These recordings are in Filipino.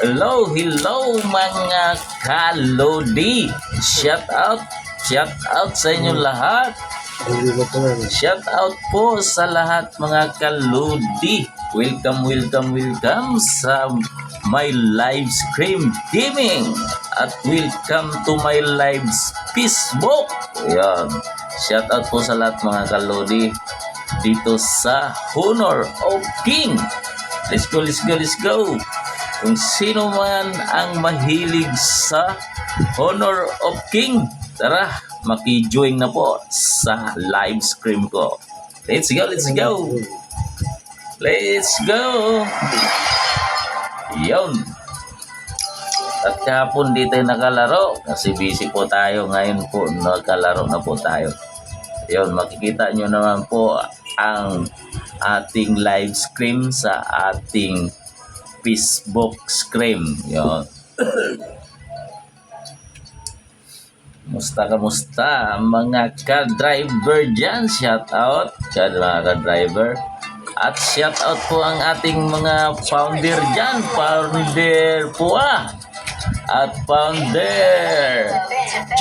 Hello, hello mga kalodi. Shout out sa inyong lahat. Shout out po sa lahat mga kalodi. Welcome sa my live stream gaming. At welcome to my live Facebook. Ayan. Shout out po sa lahat mga kalodi dito sa Honor of King. Let's go. Kung sino man ang mahilig sa Honor of King, tara, maki-join na po sa live stream ko. Let's go. Yun. At kahapon dito nakalaro kasi busy po tayo. Ngayon po nakalaro na po tayo. Yun, makikita nyo naman po ang ating live stream sa ating Facebook stream. Yun. Kamusta mga ka-driver dyan? Shout out mga ka-driver. At shout out po ang ating mga founder dyan. Founder Pua. At founder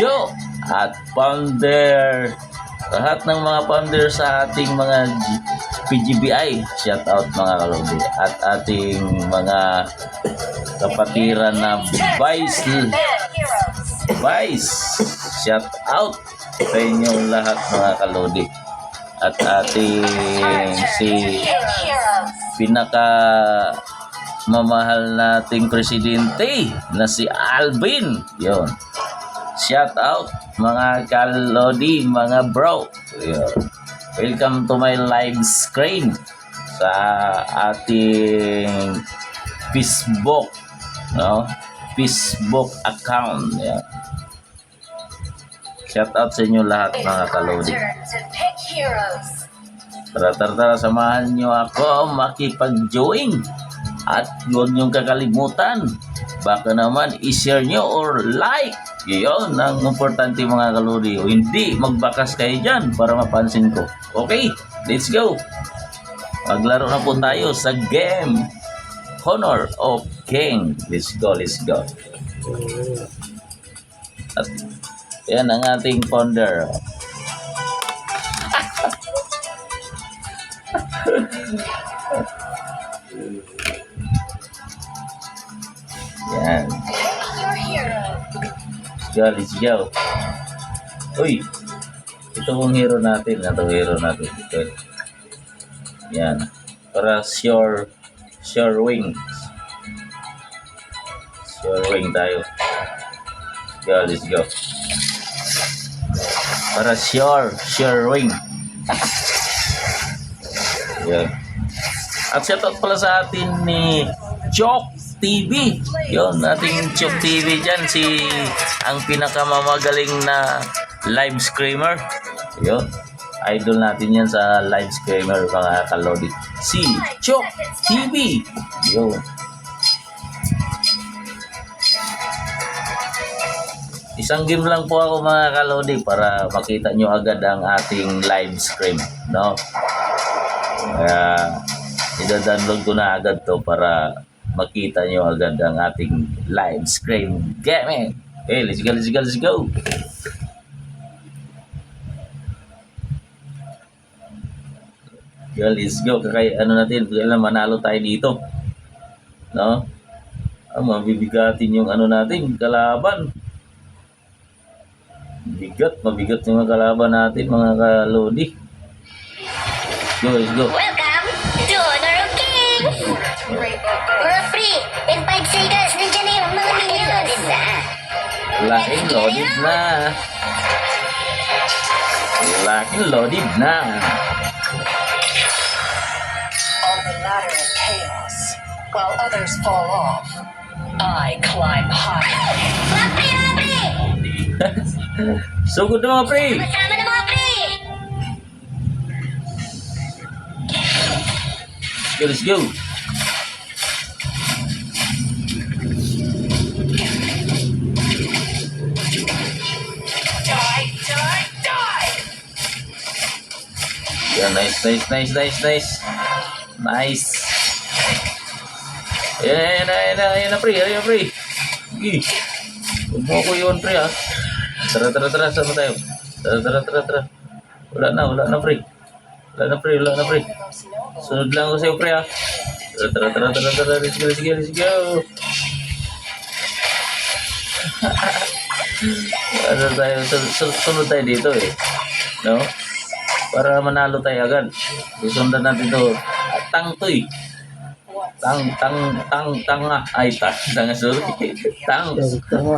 Joe. At founder lahat ng mga founder sa ating mga PGBI, shout out mga kalodi. At ating mga kapatiran na Vice, shout out sa inyong lahat mga kalodi. At ating si pinaka mamahal nating presidente na si Alvin. Yon. Shout out mga kalodi, mga bro. Welcome to my live screen sa ating Facebook, no? Facebook account. Yeah. Shout out sa inyo lahat mga kalodi. Tara, samahan nyo ako makipag-join. At huwag niyong kakalimutan, baka naman i-share nyo or like. Yun ang importante mga kalodi. O hindi, magbakas kayo dyan para mapansin ko. Okay, let's go. Maglaro na po tayo sa game Honor of King. Let's go. At yan ang ating founder. Yan. Let's go. Uy, ito pong hero natin. Ito. Yan. Para sure wing. Sure wing tayo. Let's go. Para sure wing. Yan. At shoutout pala sa atin ni Chok TV. Yun, ating Chok TV dyan, ang pinakamamagaling na live screamer. Yun, idol natin yan sa live screamer mga kalodi. Si Chok TV. Yun. Isang game lang po ako mga kalodi para makita nyo agad ang ating live stream. No? Kaya, ida-download ko na agad to para makita nyo agad ang ating live stream gaming. Okay, let's go. Let's go. Natin, kailan manalo tayo dito. No? Mabibigatin yung natin, kalaban. Mabigat yung mga kalaban natin, mga kalodi. Let's go. Welcome to Honor of King! Mga free, in 5 seconds, nandiyan na yung mga millions! Laking loaded na. On the ladder of chaos, while others fall off, I climb higher. Mga pre! Sugod na mga pre! Masama na mga pre! Let's go. Die! Yeah, nice. Ayan na, pre. Sige. Huwag mo ako iwan, pre, ha. Tara. Saan na tayo? Tara. Wala na, pre. Wala na, pre. Sunod lang ako sa'yo, pre, ha. Tara. Let's go. Ano tayo? Sunod tayo dito, eh. No? Para manalo tayo agad. Susundan natin to. Tang to, eh. Tang. Ay, tanga, sorry. Tang. Tang.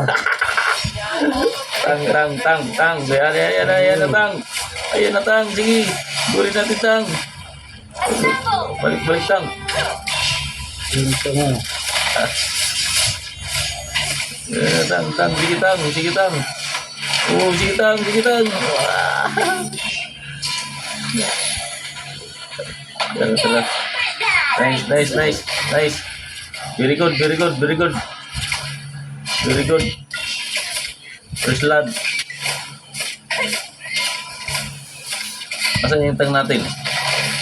Ayan na, tang. Sige. Gurin natin, tang. Balik, tang. Tang. Sige, tang. Oh, sige, tang. Tara. Nice. Very good. First blood. Asan yung tang natin?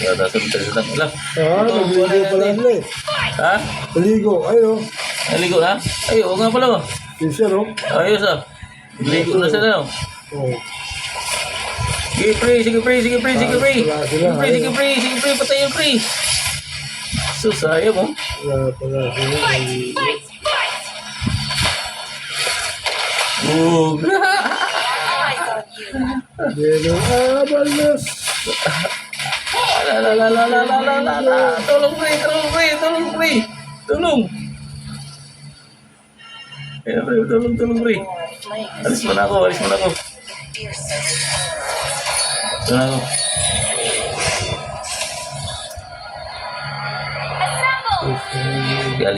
Sunod tayo sa tang. Naligo pala sila eh. Ha? Naligo, ayun. Naligo na? Ay, oo nga pala. Yung siya, no? Ayos, ah. Naligo na sila, no? Oh. Sige, pre. Sige, pre. Patayin, pre. Sayang, mo. Wala pala sila. Naligo. Pero abalas. Tulong, pre. Tulong. Ayan, pre. Tulong, pre. Alis mo na ako.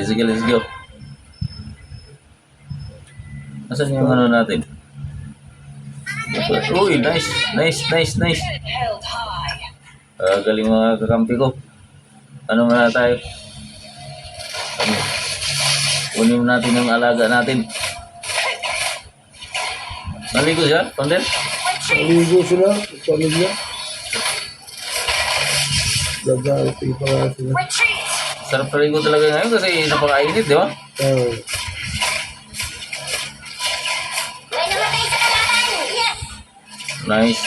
Sige, let's go. Asan yung ano natin? Uy, nice. Held high. Galing mga kakampi ko. Ano muna tayo? Kunin natin yung alaga natin. Naligo siya, Ponder? Naligo sila. Pamilya. Gagawin pala sila. Retreat! Sarap paligo talaga ngayon kasi napakainit, di ba? Oh. May namatay sa kalaban! Yes! Nice.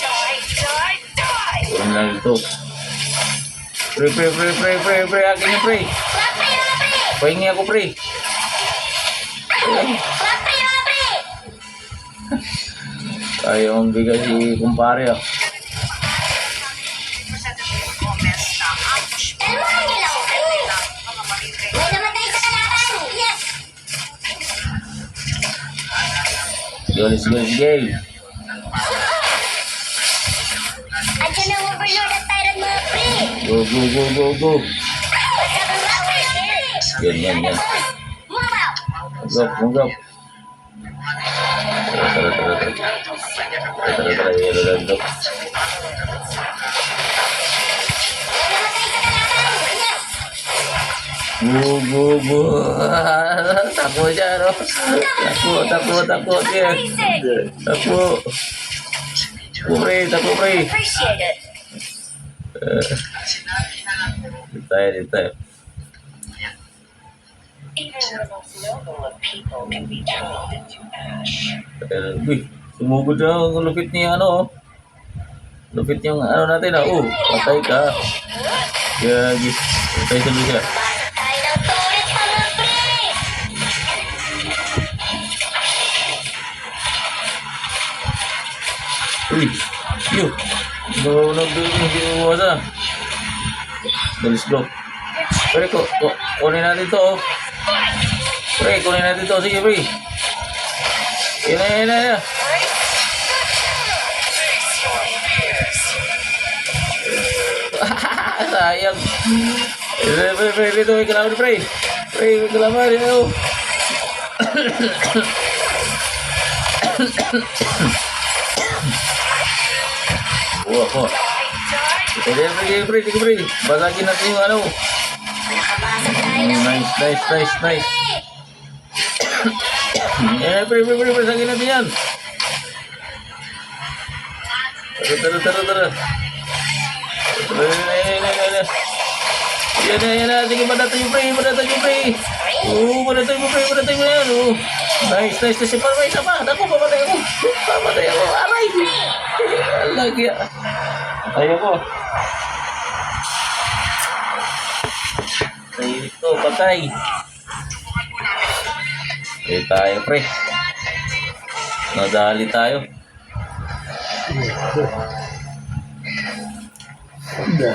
Die. Kunin lang ito. Pre. Akin yung pre. Flap pre, mga pre! Pahingi ako, pre. Flap pre, mga pre! Ayaw ang bigay si kumpare, ah. Kalmahan niyo lang, pre! May namatay sa kalaban! Yes! Let's go. Andiyan ang overlord at tyrant, mga pre! Go. Sabang power, pre! Yan. Move out! Move up. Tara. Yan. Bu. Takbo siya, no? Takbo siya. Takbo, pre. Appreciate it. Dito tayo. Even the most noble of people can be turned into ash. Uy, sumugod siya. Ang lupit niya, ano, oh. Lupit yung ano natin, ah. Oh, patay ka. Gagi. Patay sa siya. Tayo ng tulit pa, mga pre! Uy, yun. Nag-iwasan. Let's go. Pre, kunin natin to, oh. Pre, kunin natin to. Sige, pre. Yan na. Sayang. Pre, ito may kalaman, pre. Pre, may kalaman. Yan, oh. Wah. Sige, pre. Basagin natin yung ano. Nice. Pre, basagin natin yan. Tara. Yan na. Sige, manatay yung pre. Oo, manatay mo yan. Oo. Nice. Parang isa pa. Naku, pamatay ako. Aray. Lagi. Ayoko. Ito, patay. Tayo, pre. Nadali tayo. Let's go.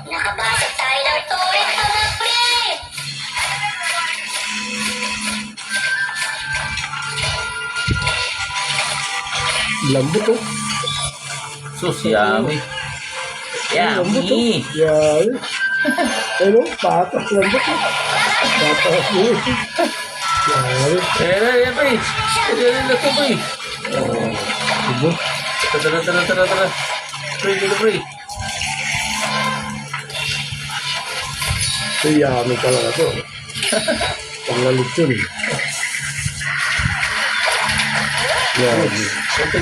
Nakabasag tayo ng turret, mga pre! Lambot oh. Sus, yummy. Lambot oh. Yummy. Yan. Ano? Patas lambot oh. Patas yun. Yan. Yan, pre. Yan, pre. Diba? Tara. Pre, dito, pre. Ito yummy talaga to. Pangalit yun. Yan. Ito,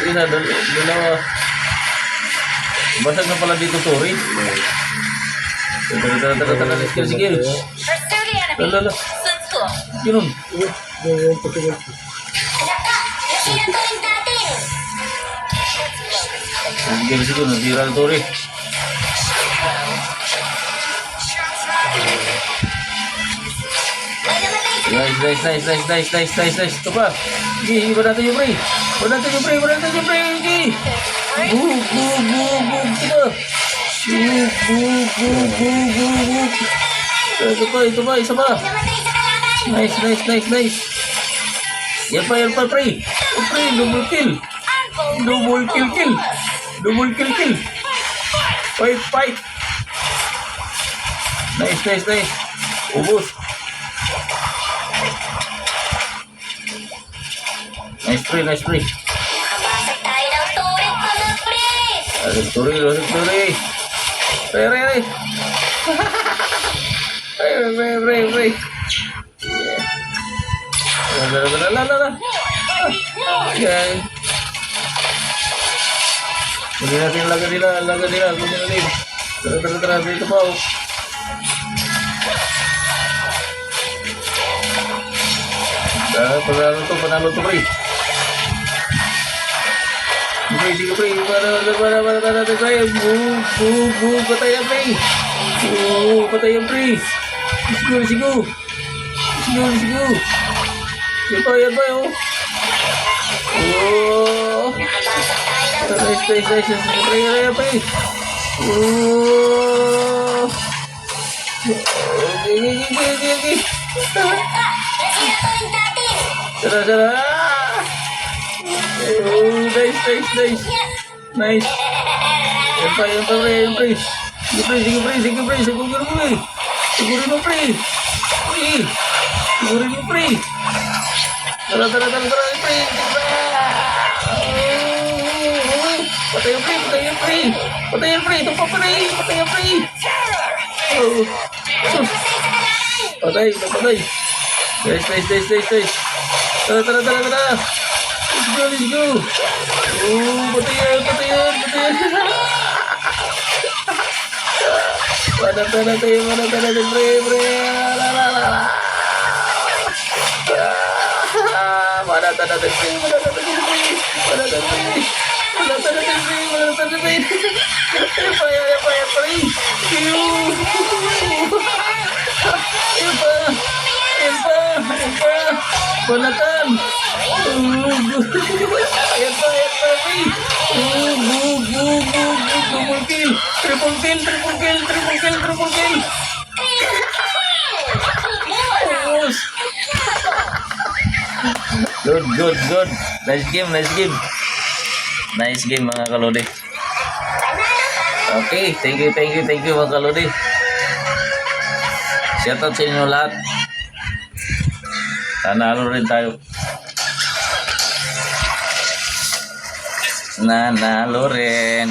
dalawa. Basag na pala dito, Tori. Tara. Sige. Pursue the enemy. Lala. Sounds cool. Yun. Yan. Patingin. Anak ka! Kasi ang turret natin! Sige. Nasira na, Tori. Ay, namatay sa Nice. Ito pa. Sige, iba natin yung pre. Sige. Boom. Ito pa. Isa pa. namatay sa kalaban! Nice. Yan pa, pre. Pre, double kill. Fight. Nice. Ubus. Nice pre. Nakabasag tayo ng turret, mga pre! Lasig turi. Re. Re. La. Yan. Kunin natin laga nila. Tara, dito pa. Panalo to, pre. Sige, pre. Para, pre. Boom. Patay yan, pre. Patay yan, pre. Let's go. Yan ba, oh. Nice. Pre. Sige. Anak ka! Kasi ang turret natin! Tara. Nice. Yan pa, pre. Sige, pre. Sigurin mo, pre. Tara, pre. Patay yung pre. Ito pa, pre. Patay yung pre. Sus. Patay. Nice. Tara. Let's go. Patay yan. Panatan natin, pre. Panatan natin, pre. Yan pa, pre. Yan pa. Panatan. Yan pa, pre. Double kill. Triple kill. Ubus. Good. Nice game, mga kalodi. Okay, thank you, mga kalodi. Shoutout sa inyo lahat. Nanalo rin tayo. Nanalo rin.